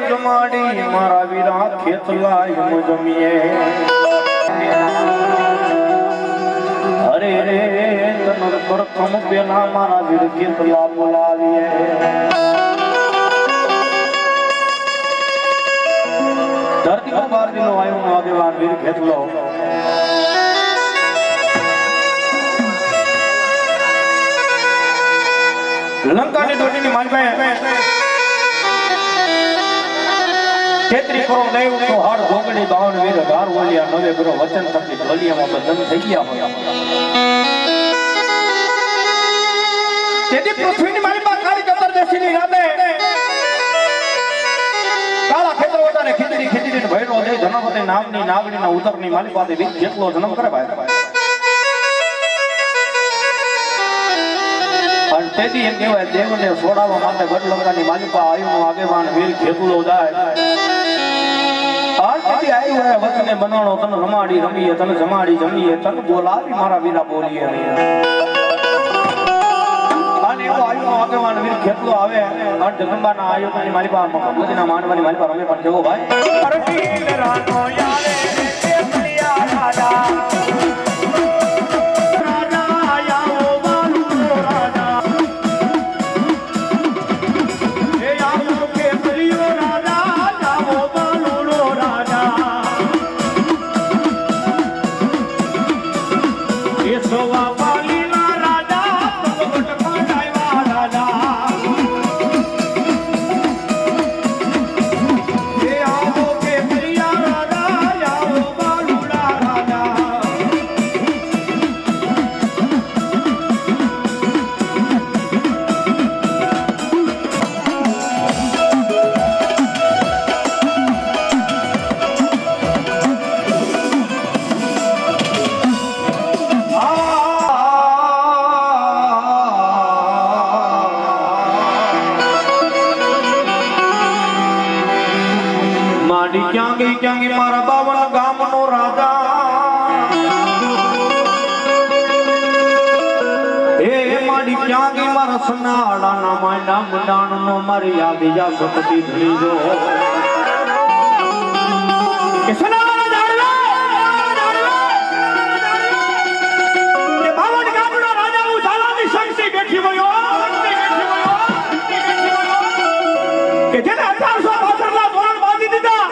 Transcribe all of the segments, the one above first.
જમાડી મારા વીરા ખેતલા હિમ જમીએ અરે રે તનર પ્રથમ પેલા મારા વીર ખેતલા બોલાવીએ ધરતી પર બાર દિનો આયો નો આગેવાન વીર ખેતલો લંકાની ડોટીની માલભાઈ તેત્રી કરોડ દેવ તો હાડ ભોગડી 52 વીર 18 ઓલિયા 9 ગ્રહ વચન થકી ઢોલિયામાં બંધન થઈ ગયા હોય તેથી પૃથ્વીની માલિકા કાળી ચતુર્દશીની રાતે કાળા ખેતરવટાને ખીચડીને ભયનો દે ધનવતી નામની નાગણીના ઉદરની માલિકાથી વીર જેટલો જન્મ કરે ભાઈ અને તેથી એમ કહેવાય દેવને છોડાવવા માટે ગઢલંકાની માલિકા આયુનો આગેવાન વીર ખેતુલો જાય તેથી આયુ હે વચને બનાણો તને રમાડી રમીએ તને જમાડી જમીએ તને બોલાવી મારા વીરા બોલીએ અને એવો આયુનો આગેવાન વીર ખેતુલો આવે અને જગદંબાના આયુની માલિકા ભગવતીના માનવાની માલિકા રમે પણ કેવો ભાઈ અરતી રાનો યાલે કેતલિયા રાજા ક્યાં મારા 52 ગામનો રાજા એ માડી ક્યાં ગઈ મારા સનાળાના માયના મંડાણનો મારી યાદ જા સપતી ધરી જો કે સનાળા જાળવે કે 52 ગામનો રાજા હું ઝાલાની શક્તિ બેઠી ગયો કે જેને 1872 ના ધોરણ બાંધી દીધા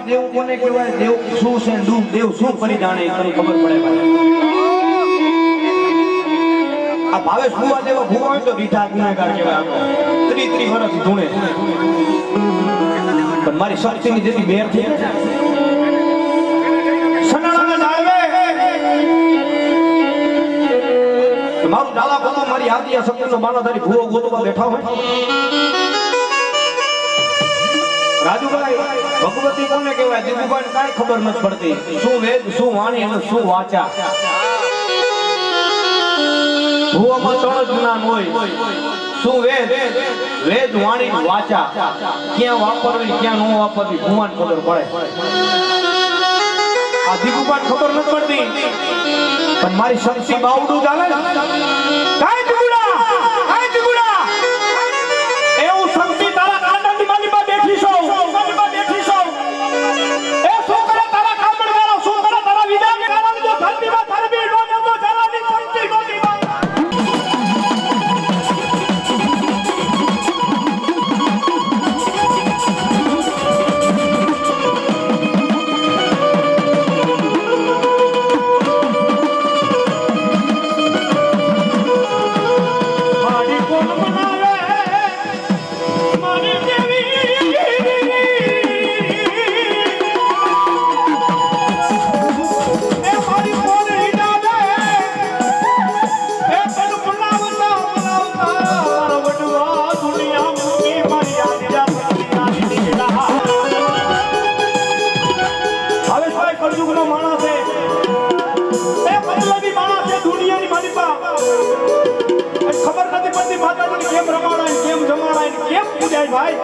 દેવ કોને કહેવાય દેવ શું છે દેવ શું કરી જાણે તને ખબર પડે ભાઈ આ ભાવેશ ભુવા દેવ ભુવા હોય તો રીઠા ગુનેગાર કહેવાય આનો 30 વર્ષ ધૂણે પણ મારી શક્તિની જેથી બેર થઈ સનાળાને જાળવે મારું ડાલા ગોતો મારી આદિયા શક્તિનો બાનાધારી ભુવો ગોતવા બેઠા હોય રાજુભાઈ ભગવતી કોને કહેવાય દીદુભાઈ કાઈ ખબર નથી પડતી શું વેદ શું વાણી અને શું વાચા ભુવામાં ત્રણ જ જ્ઞાન હોય શું વેદ વાણી વાચા ક્યાં વાપરવી ક્યાં ન વાપરવી ભુવાન ખબર પડે આ દીદુભાઈ ખબર નથી પડતી પણ મારી શક્તિ બાવડું ચાલે કાઈ દીકુડા એવું શક્તિ તારા કાંડાની માલીમાં બેઠી છો એ શું કરે તારા કામણવાળો શું કરે માલિકા ખબર નથી પડતી માતાજીને કેમ રમાડાય કેમ જમાડાય કેમ પૂજાય ભાઈ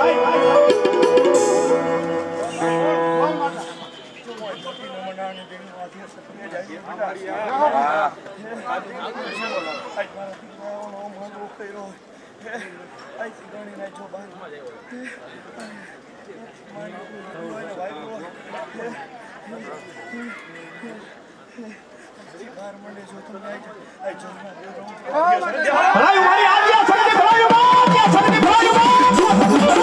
ભલાયું મારી આદ્યા શક્તિ ભલાયું આદ્યા શક્તિ ભલાયું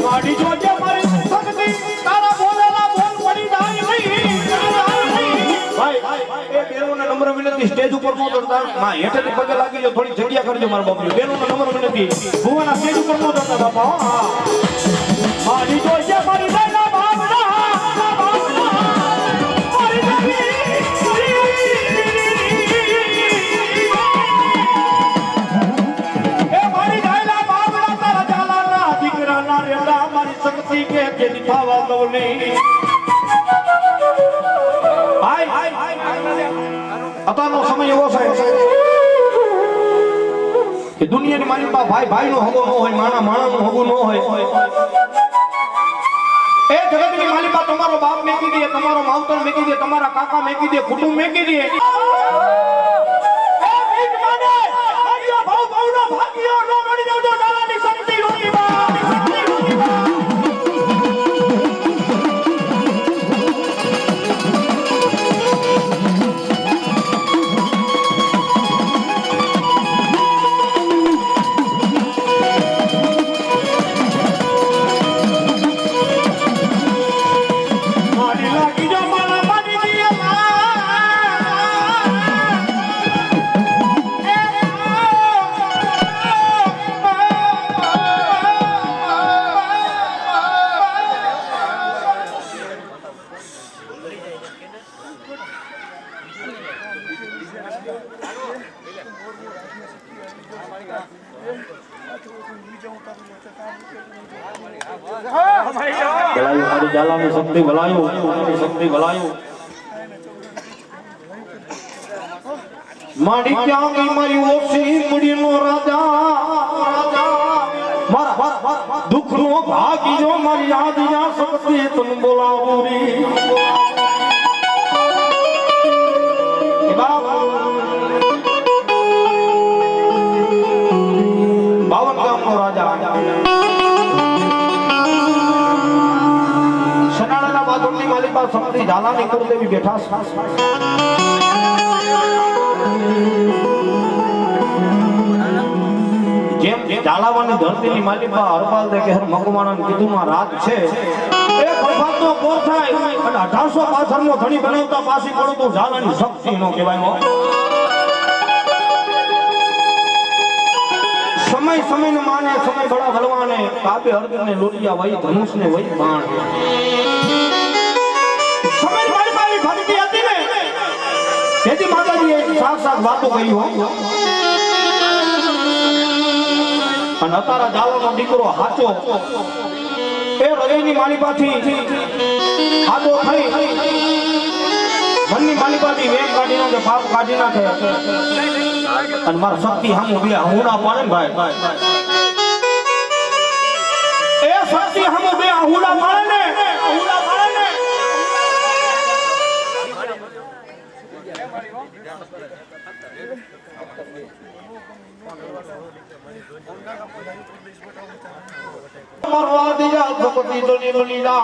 મારી જોજે મારી શક્તિ તારા બોલેલા બોલ પડી જાય નહીં ભાઈ એ બેરોના નંબર વિનંતી સ્ટેજ ઉપર નો દોડતા માં હેઠેથી પગે લાગી જો થોડી જગ્યા કરજો મારા બાપુ બેરોના નંબર વિનંતી ભુવાના સ્ટેજ ઉપર નો દોડતા બાપા હા મારી જોજે મારી દઈના બાપના મારી એ મારી દઈના બાપના તારા જાલાના દીકરાના રેડા મારી શક્તિ કે જેની ખાવા દો નહીં અત્યારનો સમય એવો છે કે દુનિયાની મારી પાસે ભાઈ ભાઈ નો હગો ન હોય માણા માણા નો હગો ન હોય એ જગતની મારી પાસે તમારો બાપ મેકી દે તમારો માવતર મેકી દે તમારા કાકા મેકી દે કુટુંબ મેકી દે એ બીજ માને ભાઈઓ ભાવ ભાવનો ભાગ્યો નો મળી જાવ તો દાદાની શક્તિ રોટી બા શક્તિ રોટી બા ભલાયું જાલાની શક્તિ ભલાયું શક્તિ ભલાયું મારી ક્યાં ગઈ મારી ઓછી મુડીનો રાજા મારા દુઃખનો ભાગીજો મારી આદિયા શક્તિ તને બોલાવરી બાવન ગામનો રાજા મારી પાસે શક્તિ ઝાલાની કુળદેવી બેઠા જેમ ઝાલાવાની ધરતીની માલિકા હરપાલ દે કે હર મગવાણાની કીધુમાં રાત છે એક વખતનો કોર થાય અને 1865 નો ધણી બનાવતા પાછી પડો તો ઝાલાની શક્તિ નો કહેવાય સમય સમયને માને સમય બડા ભલવાને કાપે અર્જુનને લોટિયા વઈ ધનુષને વઈ બાણ સમય મારી મારી ભક્તિ હતી ને તેથી માતાજીએ સાક્ષાત વાતો કરી હો અને અતારા જાવાનો દીકરો હાચો એ હૃદયની માલિકાથી આદો થઈ મનની માલિકાથી વેગ કાઢી નાખે પાપ કાઢી નાખે અને મારા શક્તિ હમ બે હું ના પાડે ને ભાઈ એ શક્તિ હમ બે હું ના પાડે ને મરવા દિયા ભક્તિ દોની દોનીલા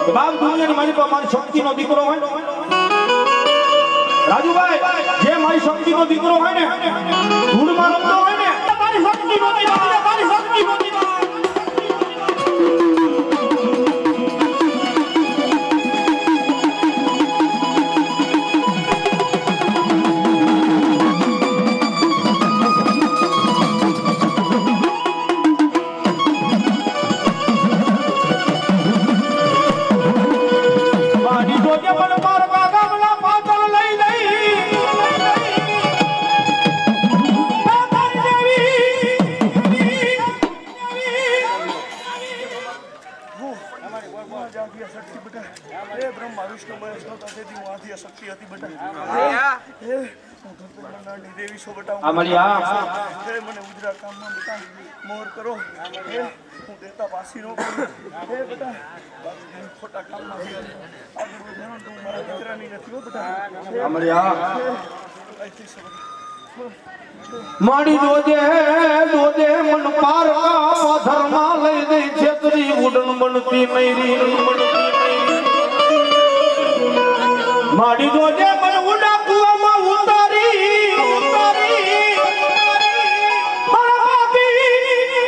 બાપ દુનિયાની મારી પાસે મારી શક્તિનો દીકરો હોય રાજુભાઈ જે મારી શક્તિનો દીકરો હોય ને ધૂળમાં રમતો હોય ને મારી શક્તિનો દીકરો મારી શક્તિનો દીકરો બધી વાંધી શક્તિ હતી બેટા હું ધનપુરના દેવી છો બેટા અમલિયા હે મને ઉજરા કામમાં બેટા મોર કરો હે હું દેતા પાસી નો કરું હે બેટા ખોટા કામમાં આગળ વધવાનું તો મારા દીકરાની નથી હો બેટા અમલિયા અહીંથી છો બેટા માડી દોજે મન પાર ધર્મા લઈ દે છેતરી ઉડન બનતી નૈરી માડી દોજે મન ઉડા કુવામાં ઉતારી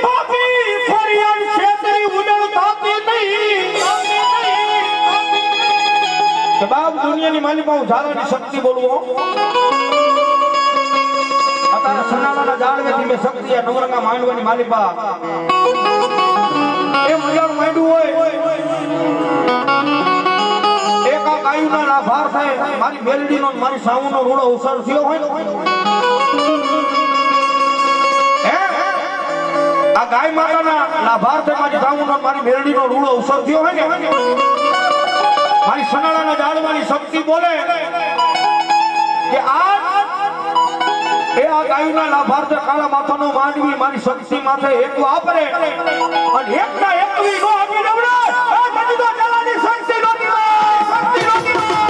પાપી ફરિયાદ છેતરી ઉડન થાતી નહીં બાપ દુનિયાની માલિકમાં ઉધારાની શક્તિ બોલવો તારા સનાના જાળવેથી મે શક્તિ આ નવરંગા માંડવાની માલિપા એ મજાર માંડ્યું હોય એક આ ગાયુના લાભાર થાય મારી મેલડીનો મારી સાઉનો રૂડો અવસર થયો હોય હે આ ગાય માતાના લાભાર થાય મારી સાઉનો મારી મેલડીનો રૂડો અવસર થયો હોય ને મારી સનાના જાળવાની શક્તિ બોલે કે એ આ ગાયના લાભાર્થ કાળા માથાનો માંડવી મારી શક્તિ માથે એક વાપરે અને એકના એકવી નો આપી દવડે એ બધી તો જલાની શક્તિ નોતી શક્તિ નોતી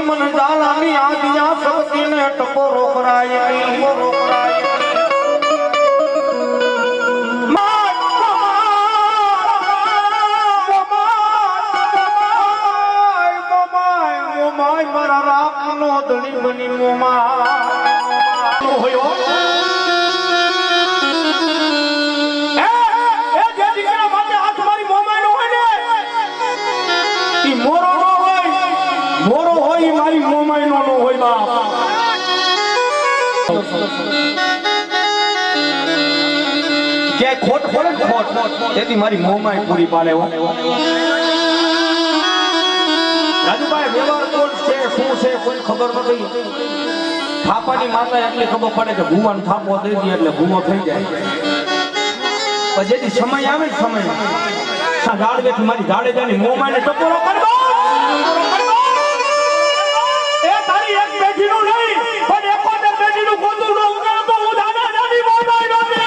मन जालानी आदिया सबती ने टपोरो कराए टपोरो कराए मारा राख नो दली बनी मोमा होयो ए जे દીકરા માટે હાથ મારી મોમાઈ નો હોય ને ઈ મોરો મોરો હોય મારી મોમાઈ નો હોય બાપ કે ખોટ ખોટ ખોટ તેથી મારી મોમાઈ પૂરી પાડે હો રાજુભાઈ વ્યવહાર કોણ છે શું છે કોઈ ખબર નથી થાપાની માતા એટલી ખબર પડે કે ભૂવાનો થાપો દઈ દે એટલે ભૂમો થઈ જાય પણ જેથી સમય આવે સમય જાળવેથી મારી જાડેજાની મોમાઈને ટપોરો કરવો બેઠીનું નહીં પણ એકોતેર બેઠીનું ગોતું ન ઉગાડો તો હું દાદા દાદી મોમાઈ નોતી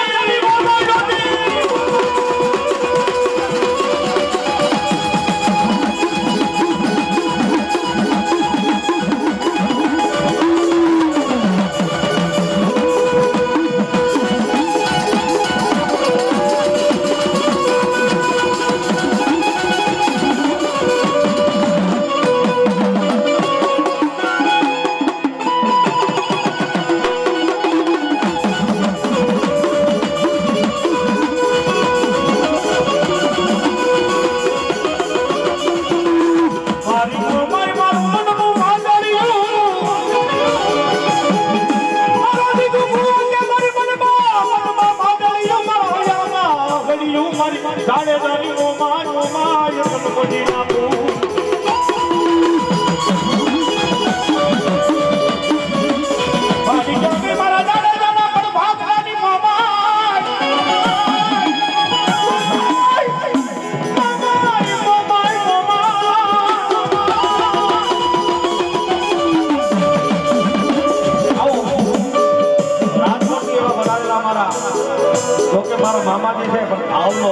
મારો મામાજી છે પણ આવનો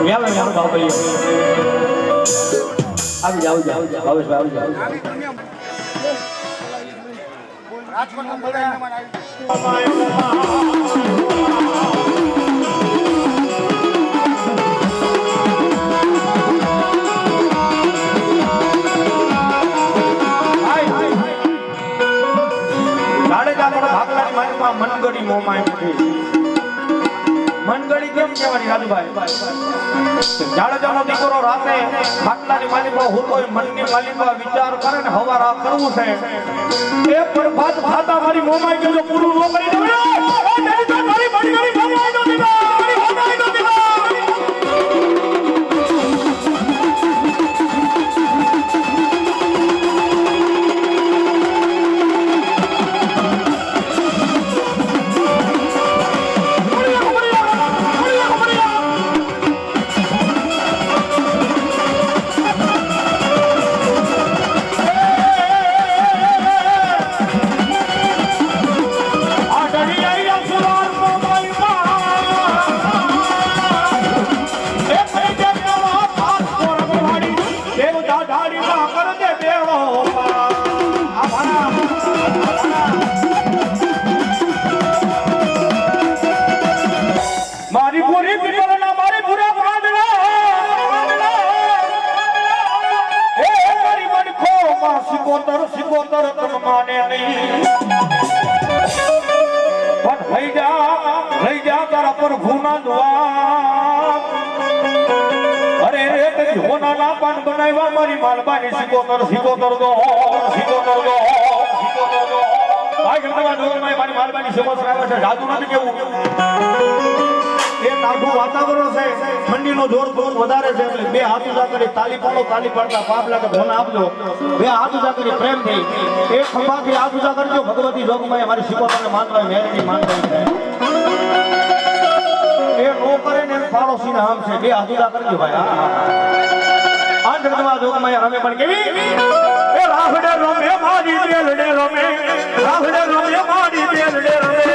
વેલા વેલા ભાવ કરી આવી જાવ ભાવેશભાઈ આવી જાવ રાજકોટ બોલાવીને જાડેજા ભાગલાની મારી મનગડી મોમાય મનગળી કેમ કહેવાની રાજભાઈ? જાડેજાનો દીકરો રાતે ખાટલાની માલિકો હું કોઈ મનની માલિકો વિચાર કરે ને હવાર આ કરવું છે એ પ્રભાત ખાતા મારી મોમાઈ કે જો પૂરું ન કરી દઉં મારી મનગળી ભગવાન નો દીવા મારી મોમાઈ નો દીવા મારી માલબાની સિકોતર સિકોતર દો સિકોતર દો ભાઈ ગંદવા દો મારી માલબાની સિકોતર આવે છે જાદુ નથી કેવું એ નાડું વાતાવરણ છે ઠંડીનો જોર બહુ વધારે છે એટલે બે હાથ ઉજા કરી તાલી પાડો તાલી પાડતા પાપ લાગે ધોન આપજો બે હાથ ઉજા કરી પ્રેમ થઈ એક ખંભાથી હાથ ઉજા કરજો ભગવતી જોગમાં મારી સિકોતરને માનવા મેરની માનવા એ નો કરે ને પાડોશી ના આમ છે બે હાથ ઉજા કરજો ભાઈ આંધળમાં જોગમાં અમે પણ કેવી એ રાહડે રમે મારી બેલડે રમે રાહડે રમે મારી બેલડે રમે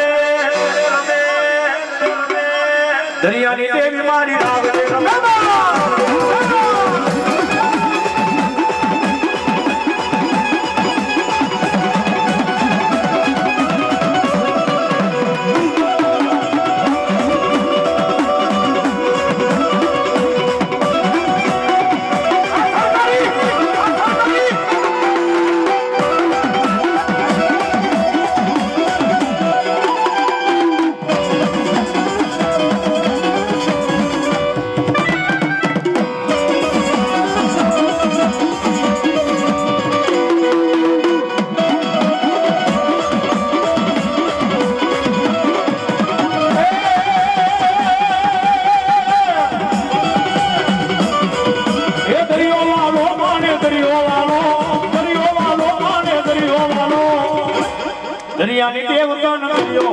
દરિયાની દેવી મારી રાહડે રમે દરિયાની દેવતા નગરીઓ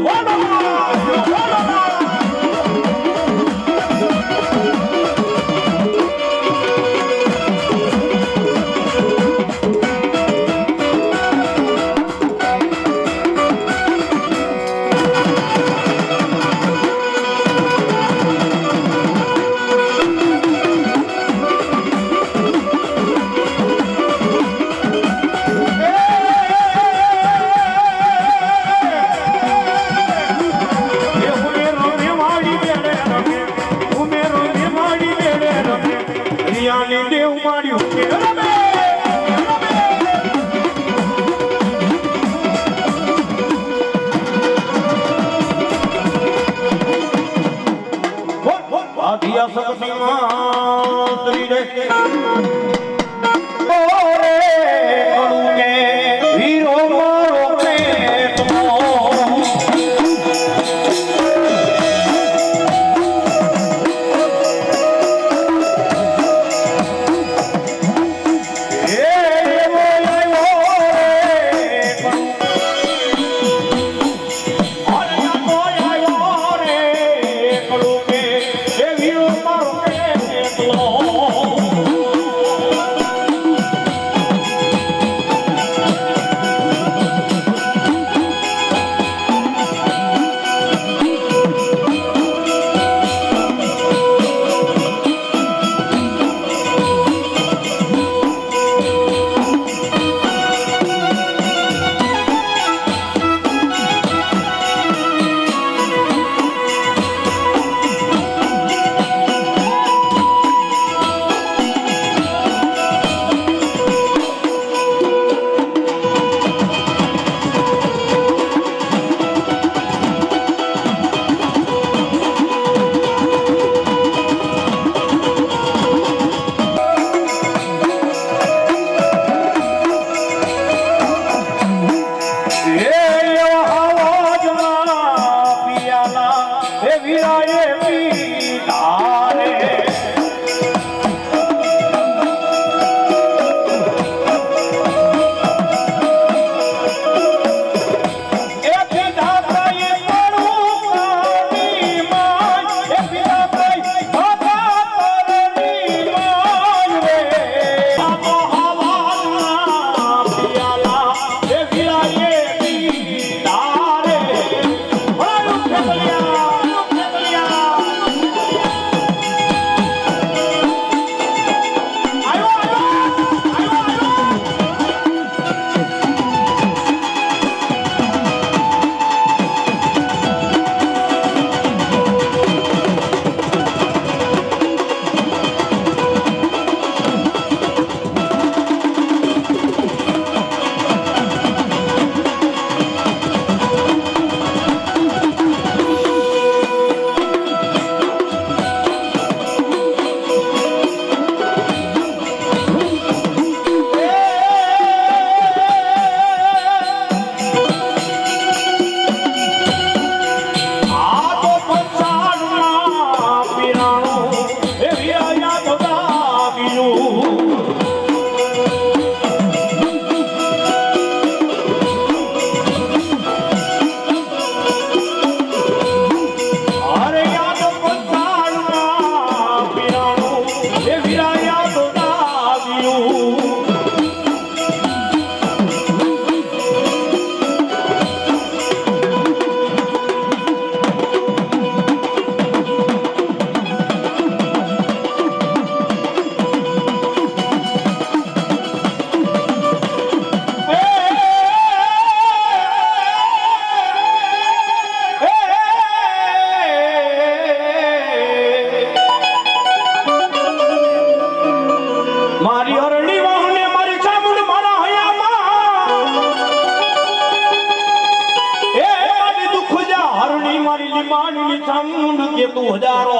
લીમાની ચામુંડ કે તું હજારો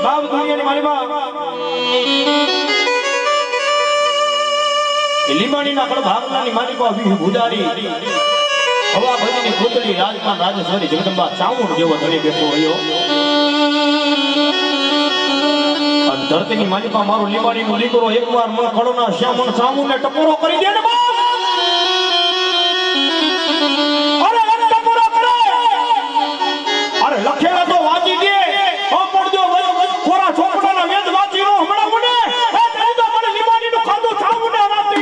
બાપ દુનિયાની મારી બાપ લીમાણીના પણ ભાગલાની મારી બાપ ભુજારી હવા ભજીની કુંડળી રાજપાલ રાજેશ્વરી જગદંબા ચામુંડ જેવો ધણી બેઠો રહ્યો અને ધરતીની માલિકા મારો લીમાણીનો દીકરો એકવાર મને ખડોના શ્યામણ ચામુંડને ટકોરો કરી દે ને બાપ લખેલા તો વાંચી દે પડજો કોરા છોકરાના વેદ વાંચી નો હમણાં મને એ તો મને લીમાડીનું ખાધું થાવું ને રાતી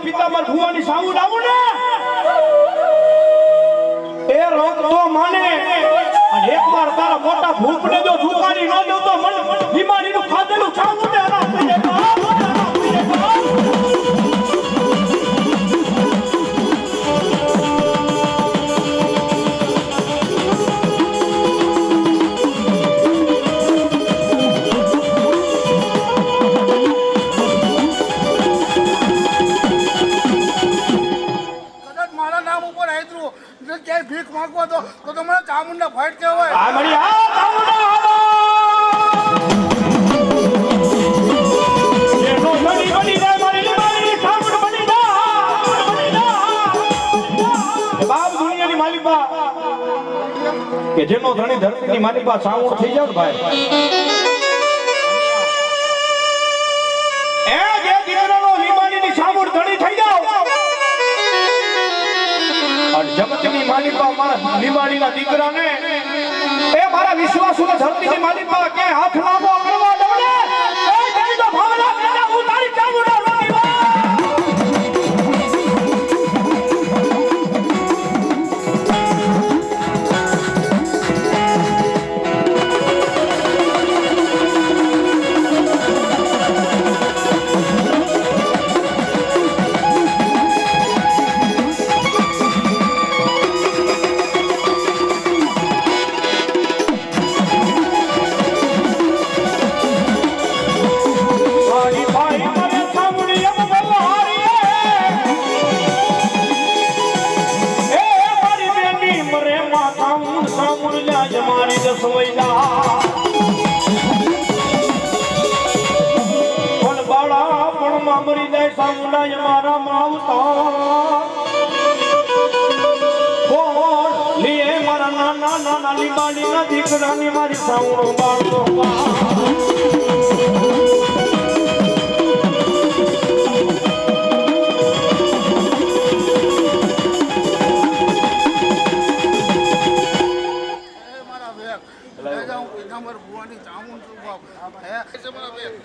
પિતામર ભુવાની સાઉન્ડ આવું ને એ રોક તો માને અને એકવાર તારા મોટા ભૂપને જો ઝુકાડી ન દઉં તો મને બીમારીનું ખાધેલું સાઉન્ડ ને આરામ થઈ જાય ભીખ માંગવા તો મને ચામુંડા ફાઈટ કહેવાય આ મળી આ ચામુંડા જેનો બની બની જાય મારી લીમાડી ચામુંડ બની જા બાપ દુનિયાની માલિકા કે જેનો ધણી ધરતીની માલિકા ચામુંડ થઈ જાવ ભાઈ એ જે દીકરાનો લીમાડીની ચામુંડ ધણી થઈ જાવ જગતની માલિકા મારા લીમાડીના દીકરાને એ મારા વિશ્વાસુને ધરતીની માલિકા કે હાથ લાંબો કરવા દઉં ને એ તેની તો ભાવના બેટા હું તારી ચામુંડા નથી મરી જાય સામુંડા મારા માવતા લીએ મારા નાના નાના લીમાડીના દીકરાની મારી સાઉણો બાળતો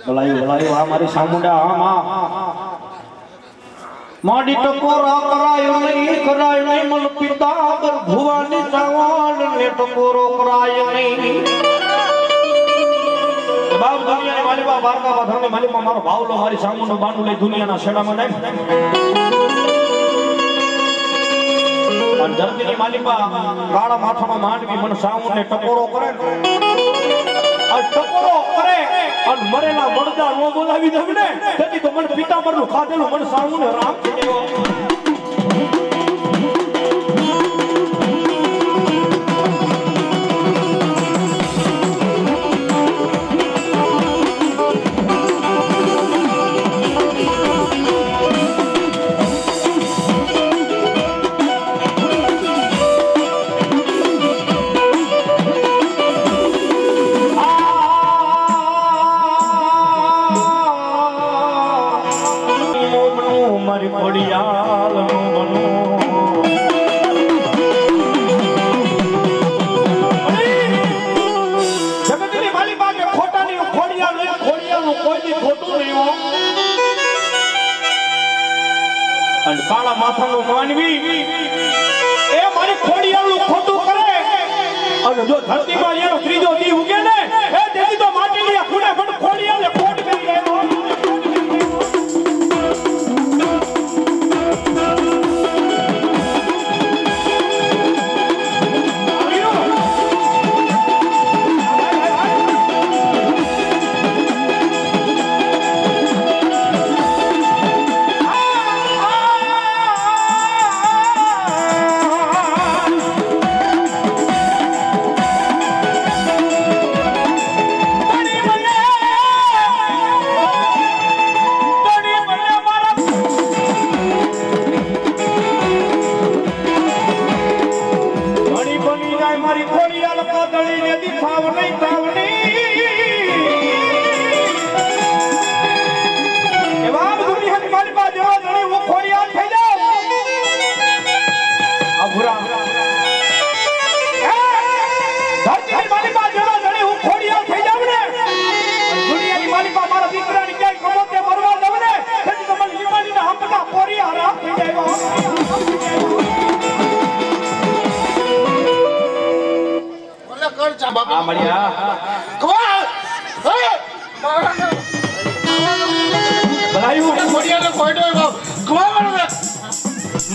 ભલાયું આ મારી સામુંડા માડી ટકોરા કરાય નહીં મન પિતા ભુવાની ચાવલ ને ટકોરો કરાય નહીં બાપ દુનિયાની માલિકા બારકા બાધરની માલિકા મારો ભાવલો મારી સામુંડો બાંડું લઈ દુનિયાના શેડામાં નાખ અને ધરતીની માલિકા કાળા માથામાં માંડવી મને સામુંડને ટકોરો કરે ટકોરો કરે અને મરેલા મરદા નો બોલાવી દઉં ને તેથી તો મને પિતાંબરનું ખાધેલું મને સામું ને રામ થઈ ગયો કોઈ દી ખોટું નહીં હો અને કાળા માથાનો માનવી એ મારી ખોડિયાનું ખોટું કરે અને જો ધરતીમાં એનો ત્રીજો દી ઉગે ને એ તેથી તો માટીની ખૂણે પણ ખોડિયાને ખોટ કરી ગયો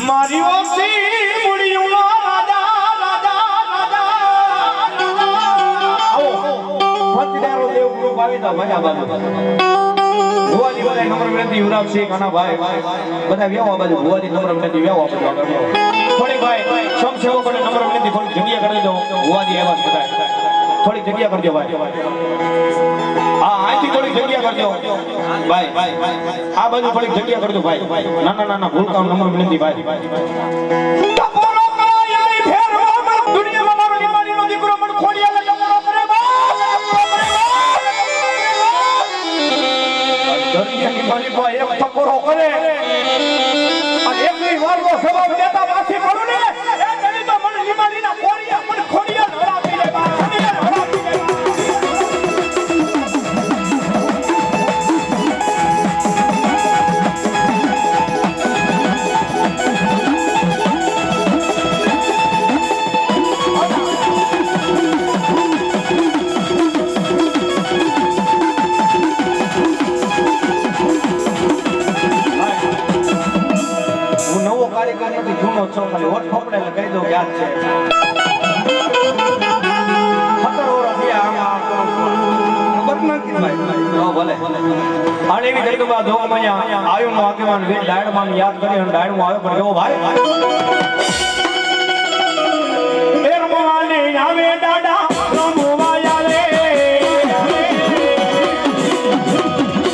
મારી ઓછી મુડીઓ રાજા રાજા રાજા આવો ફતદારો દેવ ગુરુ ભાવિતા મજા બાજુ ભુવાજી બધા નંબર વિનંતી યુવરાજ સિંહ કાનાભાઈ બધા વ્યાવા બાજુ ભુવાજી નંબર વિનંતી વ્યાવા બાજુ થોડી ભાઈ સમસેવકોને નંબર વિનંતી થોડી જગ્યા કરી દો ભુવાજી એવા બધા થોડી જગ્યા કરજો ભાઈ હા આથી થોડી જગ્યા કરજો ભાઈ આ બાજુ થોડી જગ્યા કરજો ભાઈ નાના નાના ભૂલકાઓ નંબર વિનંતી ભાઈ ટપોરો કરો યારી ફેરવા દુનિયામાં મારો નિમાણીનો દીકરો પણ ખોડિયાલે ટપોરો કરે દરિયાની મારી ભાઈ એક ટપોરો કરે અને એકની વારનો સવાલ દેતા પાછી પડું ને એ કરી તો મને નિમાણીના ખોડિયા પણ ખોડિયા હરા થઈ જાય હરા થઈ જાય જૂનો છો ખાલી વોટ ફોપડે એટલે કહી દઉં યાદ છે 17 વર્ષ થયા બદનાકી ભાઈ હો ભલે અને એવી જગ્યામાં જોવામાં આવ્યો નો આગેવાન વીર ડાયડમાં યાદ કરી અને ડાયડમાં આવ્યો પણ કેવો ભાઈ એ રમવાને આવે દાડા રમવા આવે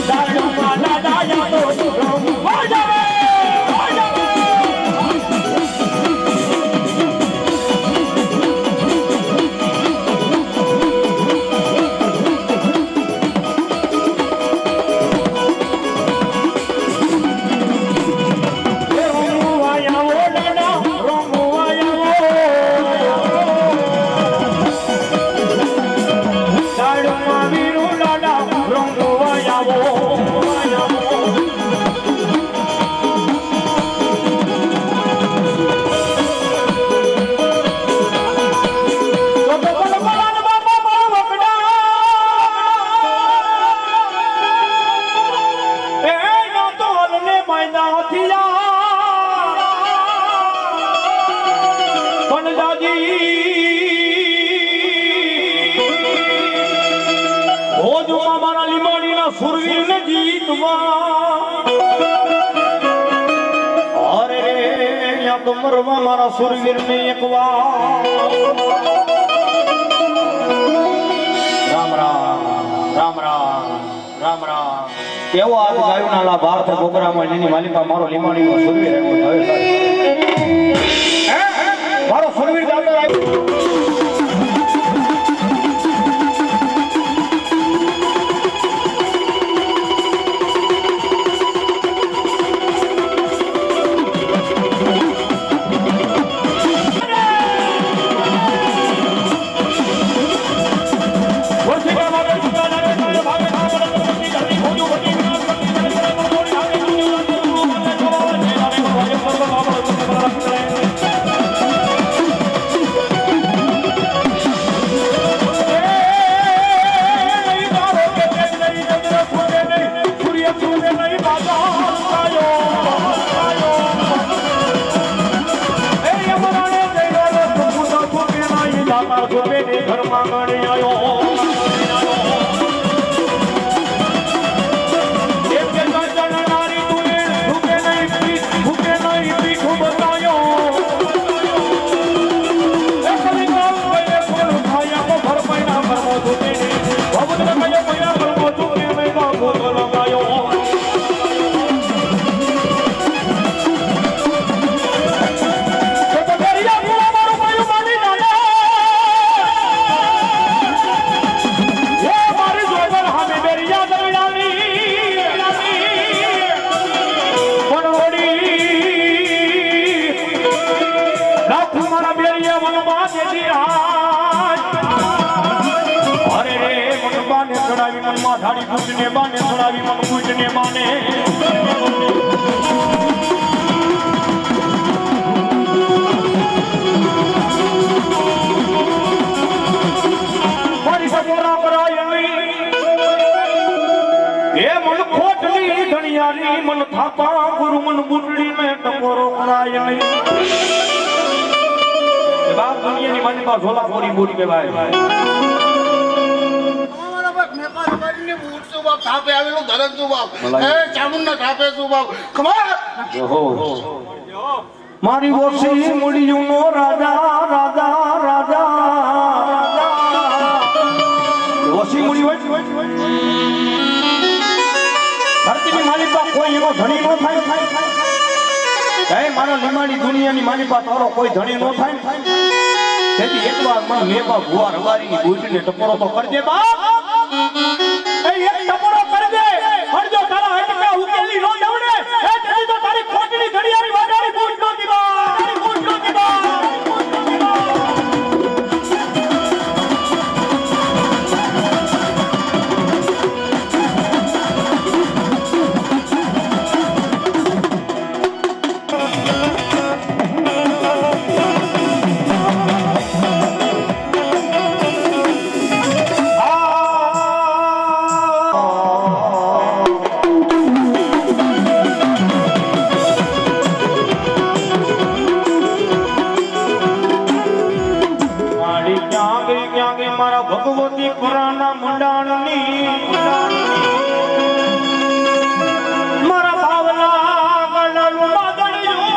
દાડામાં દાડા યાદો રમવા આવે મરવા મારા સુરવીર ને એક વાર રામ રામ રામ રામ રામ રામ કેવો આજ ગાયું ના લા ભારત ગોગરામાં એની માલિકા મારો લીમાણી નો સુરવીર આવ્યો મારો સુરવીર દાદા આવ્યો બાને ચડાવી મનમાં ધાડી પૂજને બાને ચડાવી મન પૂજને બાને મારી સગોરા કરાય નહીં એ મન ખોટલી ધણિયાની મન થાપા ગુરુ મન બુટડી મે ટકોરો કરાય નહીં બાપ દુનિયાની માની પા ઝોલા ફોડી બોડી કે ભાઈ થાપે આવેલું ધરજ છું બાપ એ ચામુંડા થાપે છું બાપ ખબર મારી ઓછી મુડીયુનો રાજા રાજા રાજા ઓછી મુડી હોય ધરતીની માલિકા કોઈ એનો ધણી નો થાય હે મારા નિમાડી દુનિયાની માલિકા તારો કોઈ ધણી નો થાય તેથી એકવાર મને મેપા ભુવા રવારીની બુટને ટપોરો તો કરજે બાપ એ એક ટપોરો કરજે હરજો તારા હટકા ઉકેલી નો દવડે એ તેથી તો તારી ખોટડી ઘડિયાળી વાડાની બુટ નો દીવા તારી બુટ નો દીવા મારા ભગવતી પુરાના મંડાણની મારા ભાવના ગળનું માદણિયું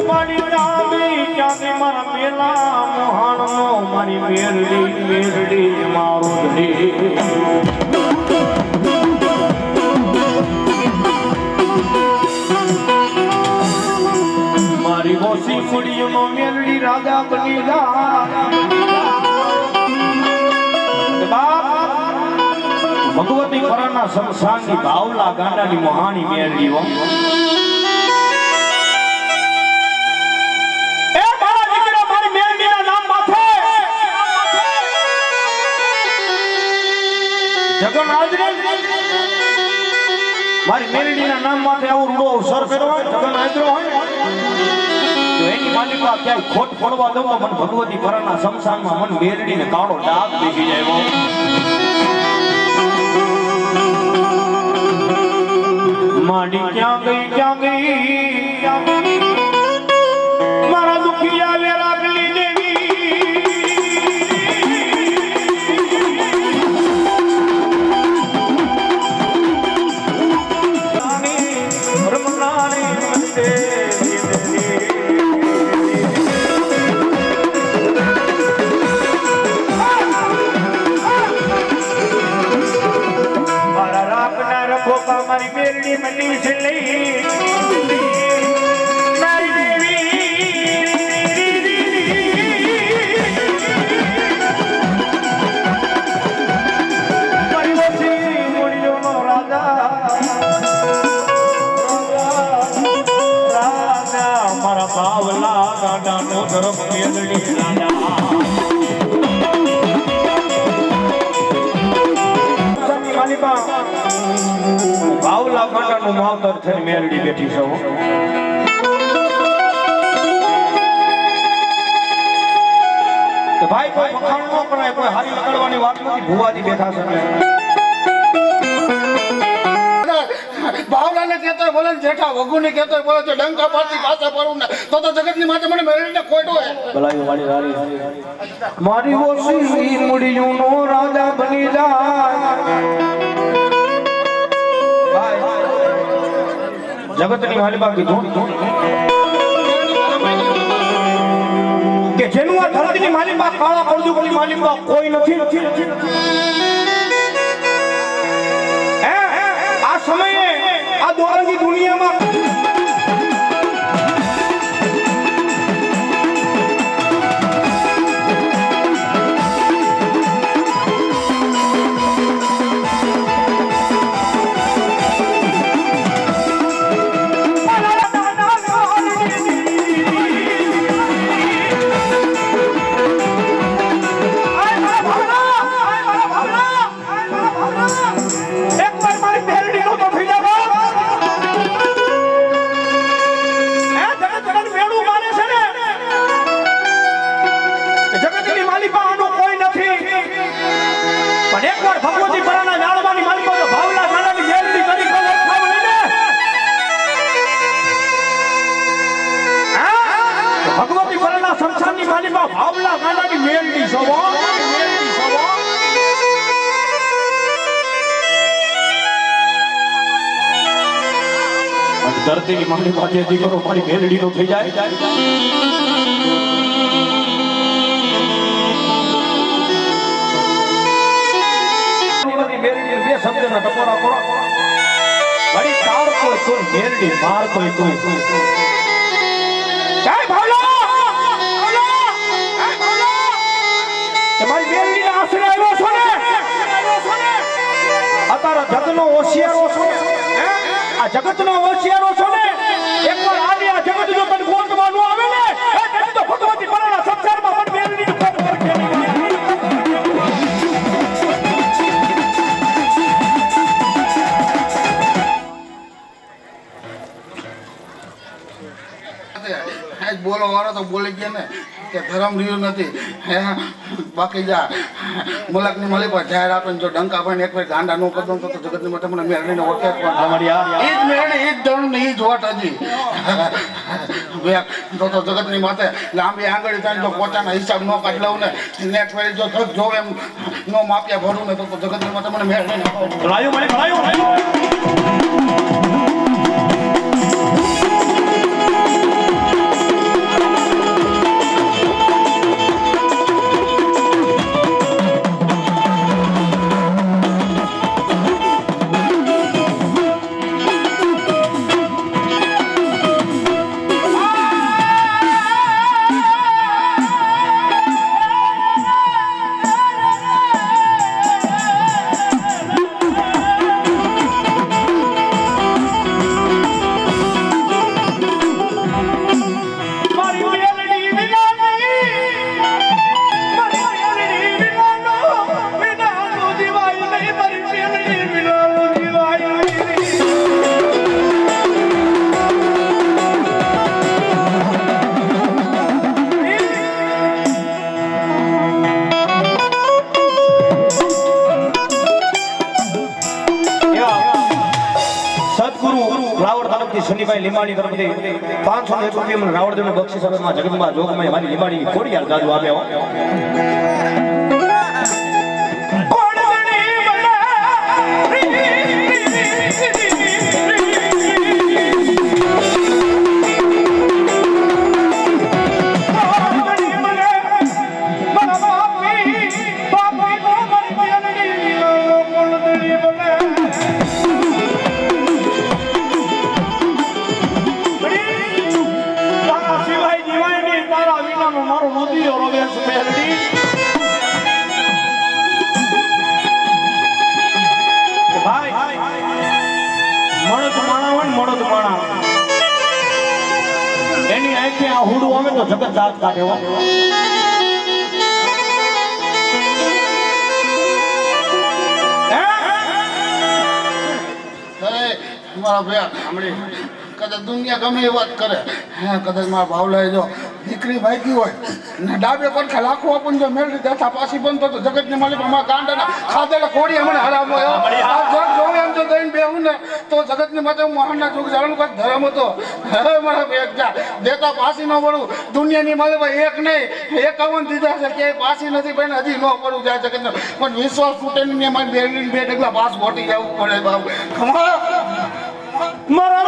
મારી જામી ક્યાંથી મારા પેલા મોહાણનો મારી મેરડી મેરડી મારું ધરી મારી ઓછી કુડીઓનો મેલડી રાજા બની ભગવતી ખરાના સંસારની ભાવલા ગાંડાની મહાની મેલડી હો એ મારા દીકરા મારી મેલડીના નામ માથે જગન હાજરી મારી મેલડીના નામ માથે આવું રૂડો અવસર કર્યો જગન હાજરો હોય જો એની માલિકા ક્યાંય ખોટ પડવા દઉં તો મને ભગવતી ભરાના શમશાનમાં મન મેરડીને કાળો ડાઘ દેખી જાય માડી ક્યાં ગઈ મારા દુખિયા વેરાગલી દેવી રમનારી મંદે મારી મેરડી મંડી છે લઈ મારી દેવી મારી ઓછી મૂડીઓનો રાજા રાજા મારા ભાવલા ગાડાનો ધર્મ મેરડી રાજા ભાવલા કાંટાનું માવતર થઈને મેરડી બેઠી છે ભાઈ કોઈ વખાણ ન કરાય કોઈ હારી લગાડવાની વાત નથી ભુવાજી બેઠા છે બાવલાને કહેતો બોલે જેઠા વગુને કહેતો બોલે છે ડંકા પાછી પાછા પડું ને તો જગતની માથે મને મેળવીને ખોટો હે ભલાઈ વાળી હારી મારી ઓછી મુડીયુંનો રાજા બની જાય જગતની માલિકા કીધું કે જેનું આ ધરતીની માલિકા કાળા પડદુની માલિકા કોઈ નથી આ સમયે આ દોરાની દુનિયામાં માલિકા ભાવલા ગાંડાની મેલડી સવો ધરતીની માલિકા જે દીકરો મારી મેલડી નો થઈ જાય બે શબ્દના ટકોરા કરો વળી તાર કોઈ તું મેલડી માર કોઈ તું જય ભાવલા તમારી મેલડીને આશરે આવ્યો છો ને અત્યારે જગતનો હોશિયારો છો આ જગતનો હોશિયારો છો ને એકવાર આવી આ જગત જો તને ગોતવાનું આવે ને એ તને તો ભગવતી પરાના સંસારમાં પણ મેલડીને પગ પર ખેલી બોલો વાળો તો બોલી ગયા ને કે ધર્મ રહ્યું નથી હે બાકી જા મુલાકની મળી પર જાહેર આપે જો ડંકા પણ એક વાર ગાંડા નો કરતો તો જગતની માટે મને મેળવીને ઓળખે એ જ મેળવી એ જ ધર્મ ને એ જ વટ હજી તો જગતની માથે લાંબી આંગળી થાય તો પોતાના હિસાબ નો કાઢ લઉં ને નેટ ફેરી જો થક જો એમ નો માપ્યા ભરું ને તો જગતની માટે મને મેળવીને ભલાયું મને ભલાયું શનિભાઈ લીમાણી તરફથી 501 રૂપિયા મને રાવણદેવનો બક્ષિસ આપવામાં જગતમાં જોગમાં મારી લીમાણી ખોડિયાર જાદુ આપ્યો એની આંખે આ હુડું આવે તો જગત દાંત કાઢે મારા ભાઈ કદાચ દુનિયા ગમે એ વાત કરે કદાચ મારા ભાવલાએ જો દીકરી ભાગી હોય ને ડાબે પડખે લાખો આપણ જો મેળવી દેતા પાછી બંધ થતો જગતની માલિક અમારા ગાંડાના ખાધેલા કોડી મને હરામો આ જગ જોવે એમ જો દઈને બેહું ને તો જગતની માથે હું મહાનના જોગ જાણું કાંઈક ધર્મ હતો હવે મારા એક જા દેતા પાછી ન પડું દુનિયાની માલિક એક નહીં 51 દીધા છે ક્યાંય પાછી નથી પણ હજી ન પડું જાય જગતને પણ વિશ્વાસ તૂટે ને મારી બેરલીને બે ડગલા પાસ ઘોટી જવું પડે બાબુ મારા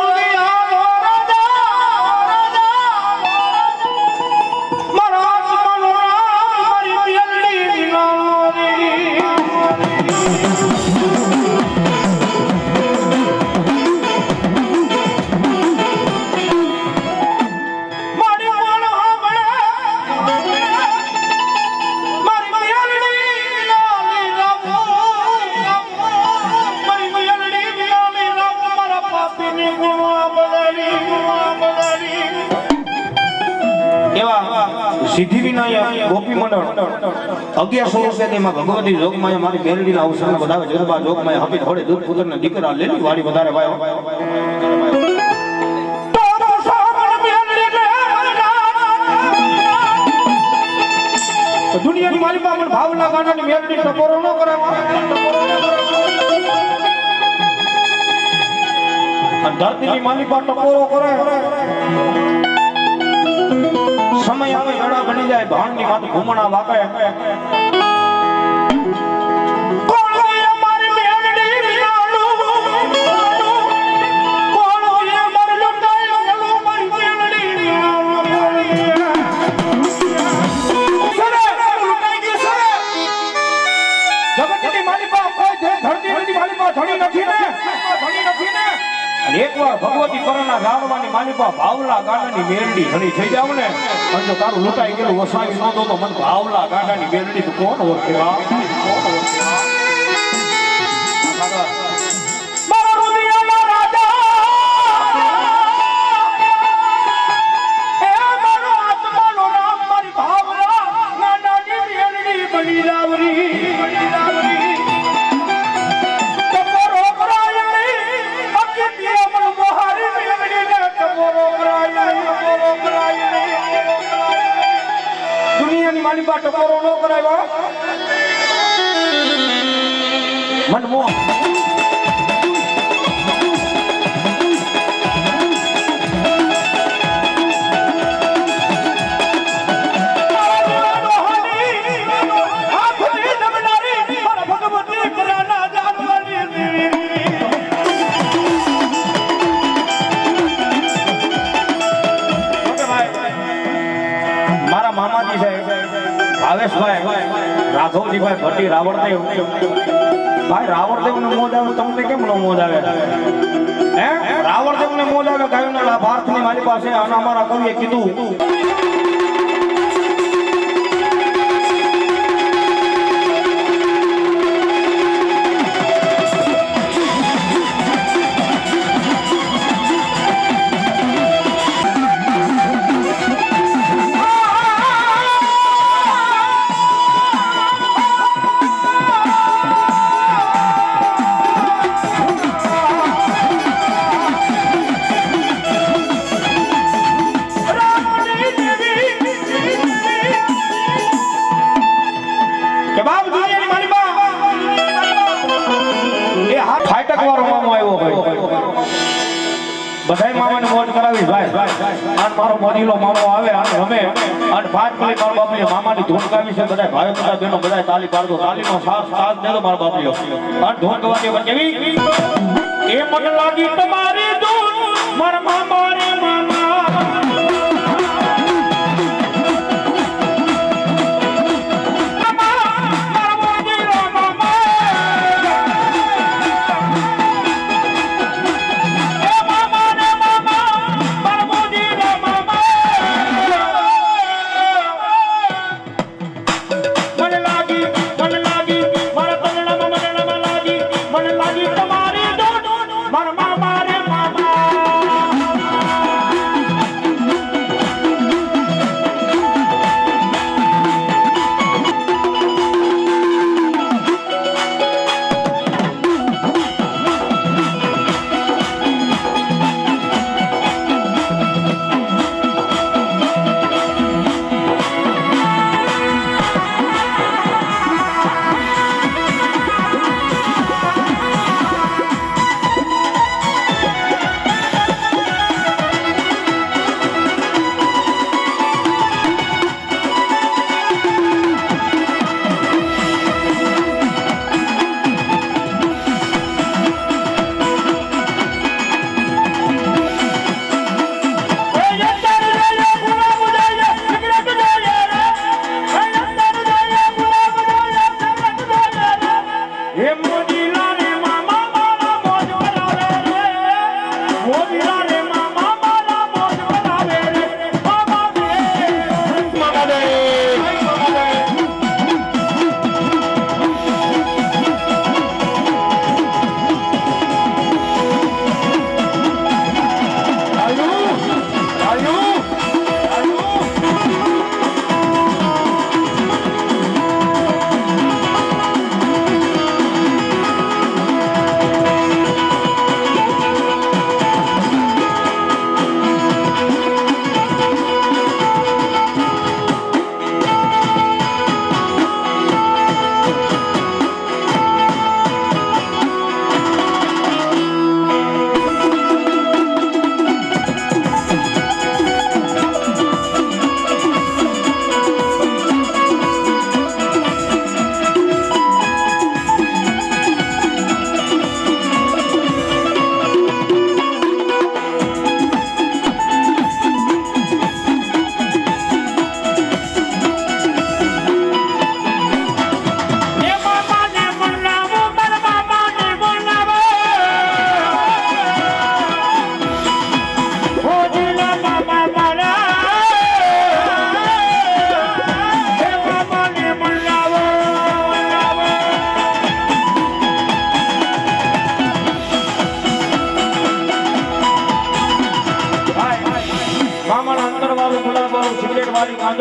સિદ્ધિ વિનાયક ગોપી મંડળ 1100 રૂપિયા ભગવતી જોગમાયા મારી મેલડીના અવસરના વધાવે જગદંબા જોગમાયા હપી થોડે દૂધ પુત્રના દીકરા લેલી વાડી વધારે વાયો દુનિયાની માલિકા પણ ભાવના ગાનાની મેલડી ટકોરો ન કરે ધરતીની માલિકા ટકોરો કરે સમય આવે એડા બની જાય ભાણની માથે ઘૂમણા વાગે એકવાર ભગવતી કરના ગાળવાની માલિપા ભાવલા ગાડાની મેરડી ઘણી થઈ જાવ ને અને જો તારું લૂંટાઈ ગયેલું વસાવી ન દો તો મને ભાવલા ગાડાની મેરડી તો કોણ ઓળખેવા મારા રુદિયાના રાજા એ મારો આત્માનો નામ મારી ભાવલા ગાડાની મેરડી બની લાવરી દુનિયાની માની પા ટકોરો ન કરાવ્યો મનમો રાઘવજીભાઈ ભટ્ટી રાવણદેવ ભાઈ રાવણદેવ ને મોજ આવે તમને કેમ ન મોજ આવે હે રાવણદેવ ને મોજ આવે ગાયના લાભાર્થ ની મારી પાસે અને અમારા કવિએ કીધું બધાય મામાને મોજ કરાવી ભાઈ અને મારો મોદીલો મામો આવે અને રમે અને પાંચ મિનિટ મારો બાપલીઓ મામાની ધૂન ગાવી છે બધા ભાઈઓ બધા બહેનો બધા તાલી પાડો તાલીનો સાથ દેજો મારો બાપલીઓ અને ધૂન ગવાતી વખતે કેવી એ મને લાગી તમારી ધૂન મારા મામા રે મામા મારા મામા રે મામા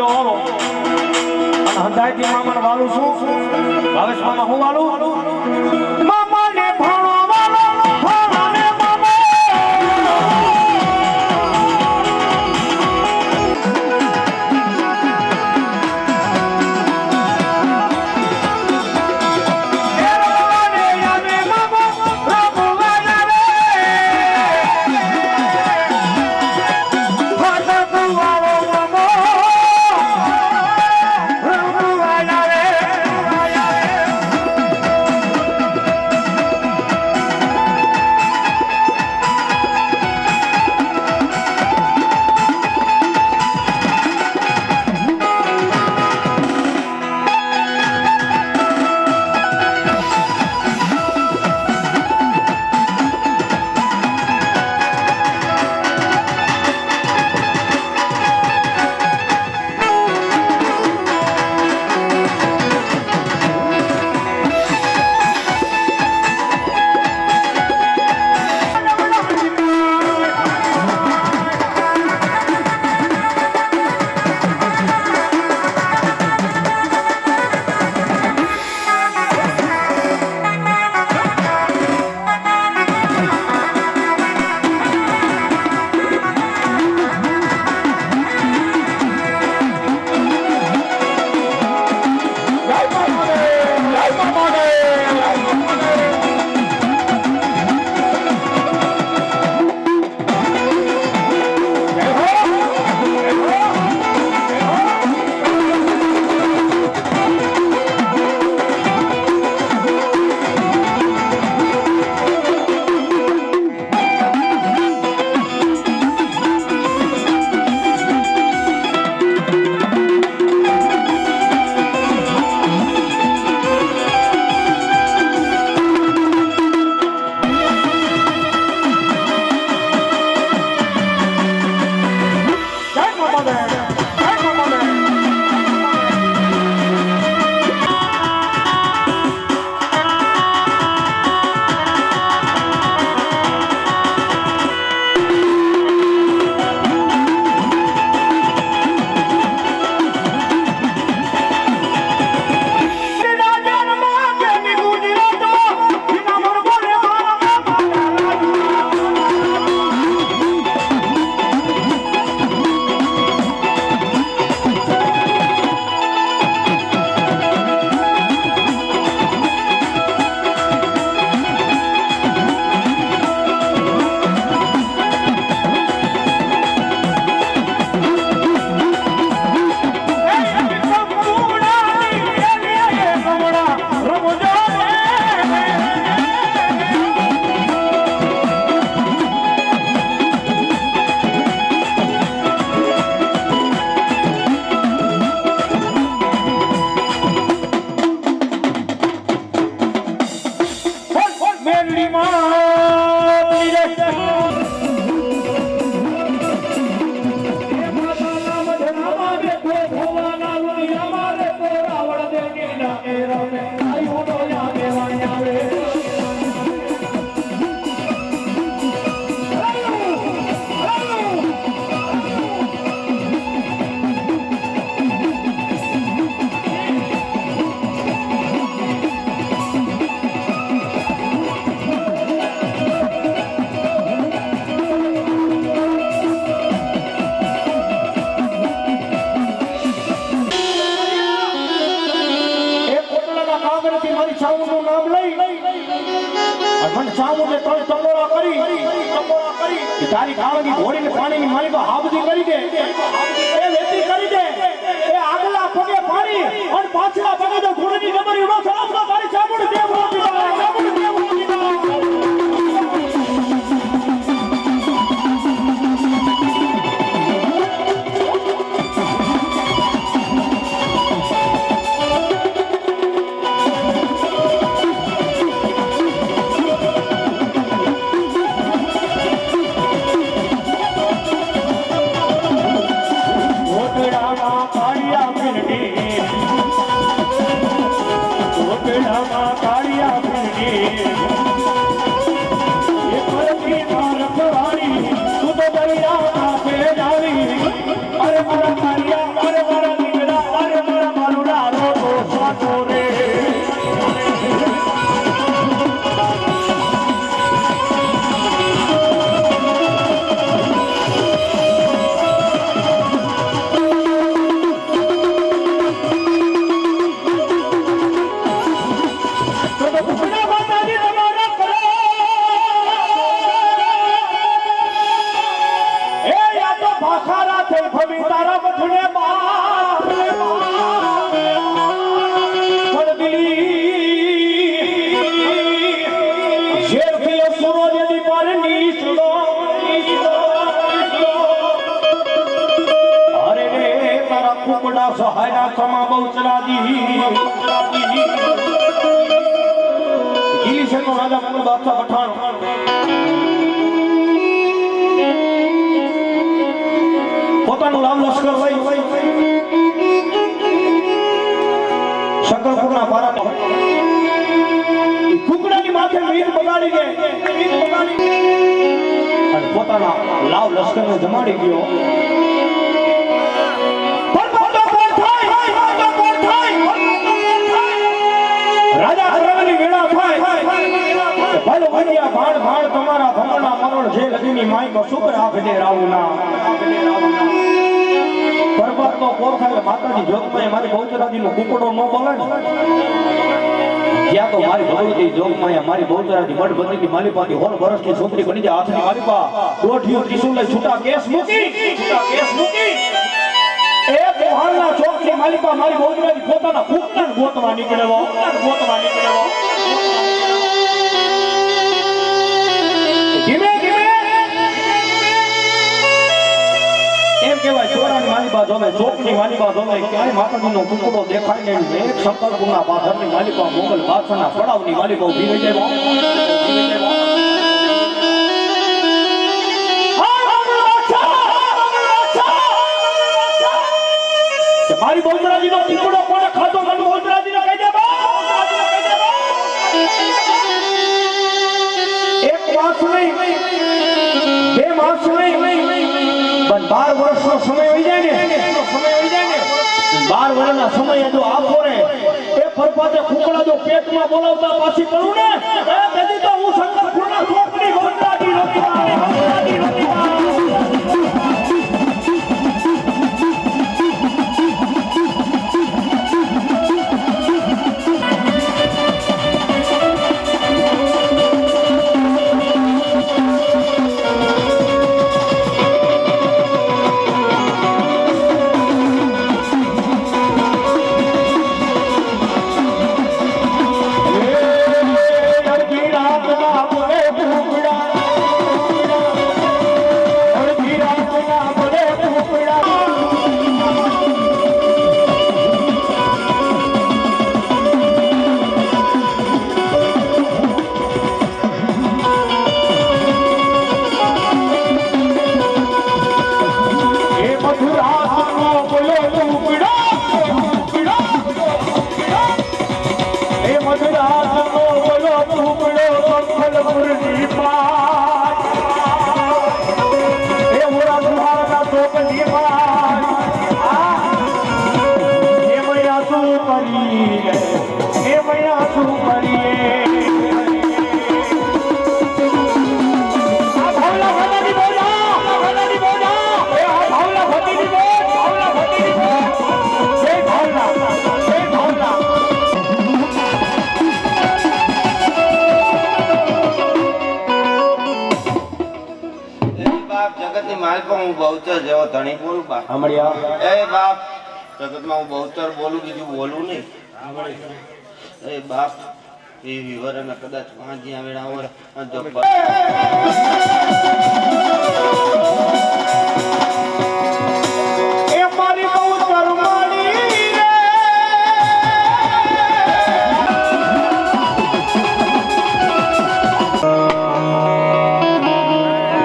હાલો હાલો અને હંધાઈથી મામાને વાલું છું ભાવેશ મામા હું વાલું મામાને ભાણો વાલો ભાણાને મામા તારી કાળની ઘોડીને પાણીની માલિકા હાબદી કરી દે એ વેતી કરી દે એ આગલા પગે પાણી અને પાછલા પગે જો ઘોડીની ડબરી ઉડો થયો તારી ચામુંડ દેવ રોટી ચામુંડ દેવ રોટી અરે મારા કુકડા સહાયના સમા બહુચરાજી ગીલી શેરનો રાજા મુગલ બાદશાહ પઠાણ પોતાનું રામ લશ્કર લઈ શકરપુરના પારા કુકડાની માથે વીર બગાડી ગયે અને પોતાના લાવ લશ્કરને જમાડી ગયો રાજા કરવાની વેળા થાય ભાલો ભણ્યા ભાણ ભાણ તમારા ભમણા મરણ જે લગીની માઈકો શુક્ર આપજે રાવના પરબતનો પોર થાય માતાજી જોગમાં મારી બહુચરાજીનો કુકડો ન બોલે ને જ્યાં તો મારી ભગવતી જોગમાં મારી બહુચરાજી મઠબંધીની માલિપાથી હોલ વર્ષની છોકરી બની જાય હાથની માલિપા દોઢિયું ત્રિશુલ લઈ છૂટા કેસ મૂકી એ પોહાણના ચોકની માલિપા મારી બહુચરાજી પોતાના કુકડાને ગોતવા નીકળેવો ધીમે ધીમે એમ કહેવાય ચોરાની માલિપા જોવે ચોકની માલિપા જોવે ક્યાંય માતાજીનો કુકડો દેખાય નહીં એક શંકરપુરના પાથરની માલિપા મોગલ બાદશાહના પડાવની માલિપા ઊભી રહી જાય મારી બહુચરાજીનો કુકડો કોને ખાધો મને બહુચરાજીને કહી દે એક માસ નહીં બે માસ નહીં પણ 12 વર્ષનો સમય હોય જાય ને 12 વર્ષના સમય જો આપો રે એ ફરફાતે કુકડા જો પેટમાં બોલાવતા પાછી કરું ને એ તેથી તો હું શંકરપુરના ચોકની બહુચરાજી નથી હું બહુચર જેવો ધણી બોલું બા સાંભળ્યા એ બાપ જગતમાં હું બહુચર બોલું બીજું બોલું નહીં એ બાપ એ વિવરણ કદાચ વાંજી આવેલા હોય એ મારી બહુચર માડી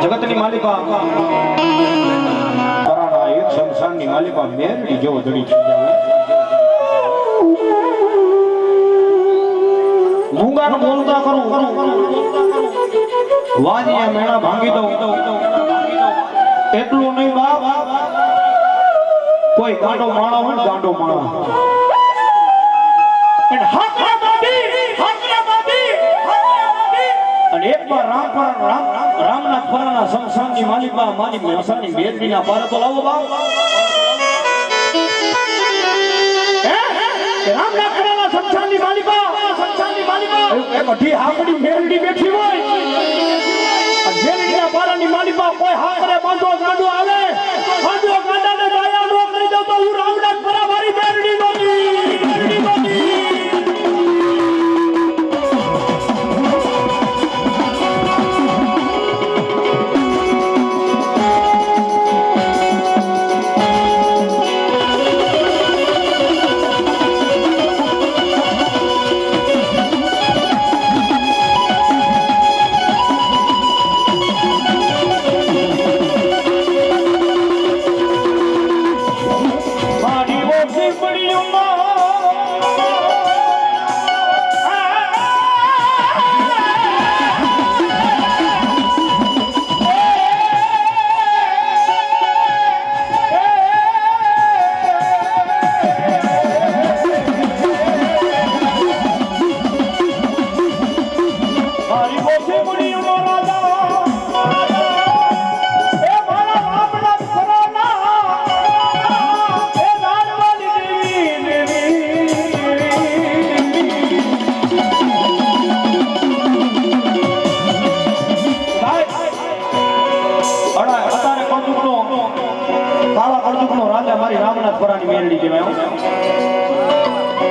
જગતની માલિકા પરાના એક સંસારની માલિકા મેરની જેવો ધણી થઈ જાય મૂંગાનું બોલતા કરું વાજીયા મેણા ભાંગી દઉં એટલું નહીં બાપ કોઈ ગાંડો માણા હોય ગાંડો માણા અને એક વાર રામનાથ પરાના સંસારની માલિકા મારી મેસાની બેદરીના પારે તો લાવો બાપ રામનાથ પરાના સંસારની માલિકા એક અઢી હાકડી મેરડી બેઠી હોય અને મેરડીના પારાની માલિકા કોઈ હાકરે બાંધો ગાંડો આવે બાંધો ગાંડાને દાયા નો કરી દઉં તો હું રામનાથ પરા મારી મેરડી નોતી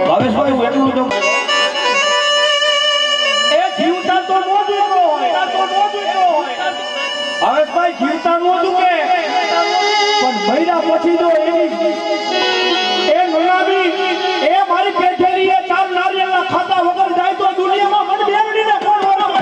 ભાવેશભાઈ હું એટલું તો એ જીવતા તો નો જીવતો હોય હવેશભાઈ જીવતા નો દુકે પણ મહિના પછી જો એની એ નોયાબી એ મારી પેઠેલી એ ચાર નારિયેળના ખાતા વગર જાય તો દુનિયામાં મન બેવડીને કોણ ઓળખે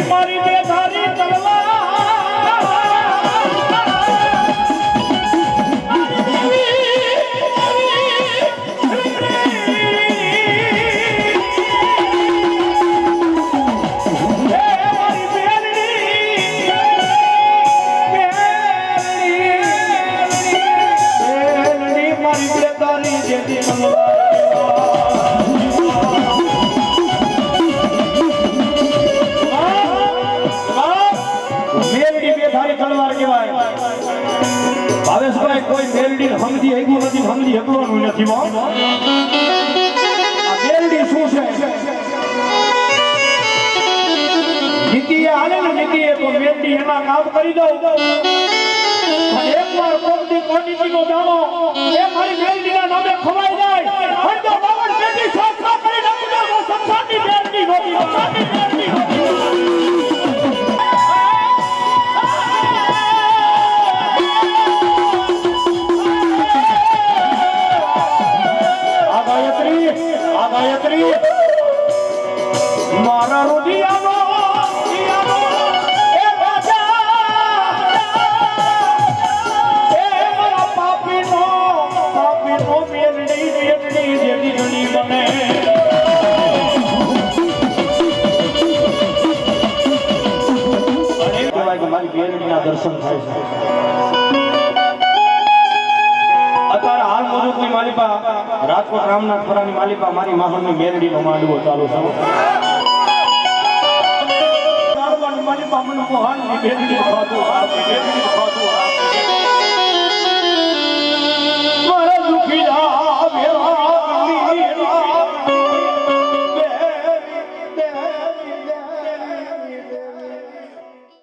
મારી બેધારી ભાવેશભાઈ કોઈ મેલડી સમજી હકવું નથી સમજી હકવાનું નથી આ મેલડી શું છે નીતિએ હાલે ને નીતિએ તો મેલડી એમાં કામ કરી દઉં એકવાર કોટીનો દાણો એ મારી મેલડીના નામે ખવાઈ જાય પણ જો બાવન પેટી સાફ કરી નાખું તો સંસારની મેલડી નહોતી ગાયત્રી મારા રુધિયાનો એ રાજા એ મારા પાપીનો મેલડી જેવી ઘણી બને કહેવાય કે મારી મેલડીના દર્શન થાય છે અત્યારે હાલ મોજૂદની માલિકા રાજકોટ રામનાથપુરાની માલિકા મારી માહણની મેલડીનો માંડવો ચાલુ છે માલિકા મને મોહનની મેલડી ખાતું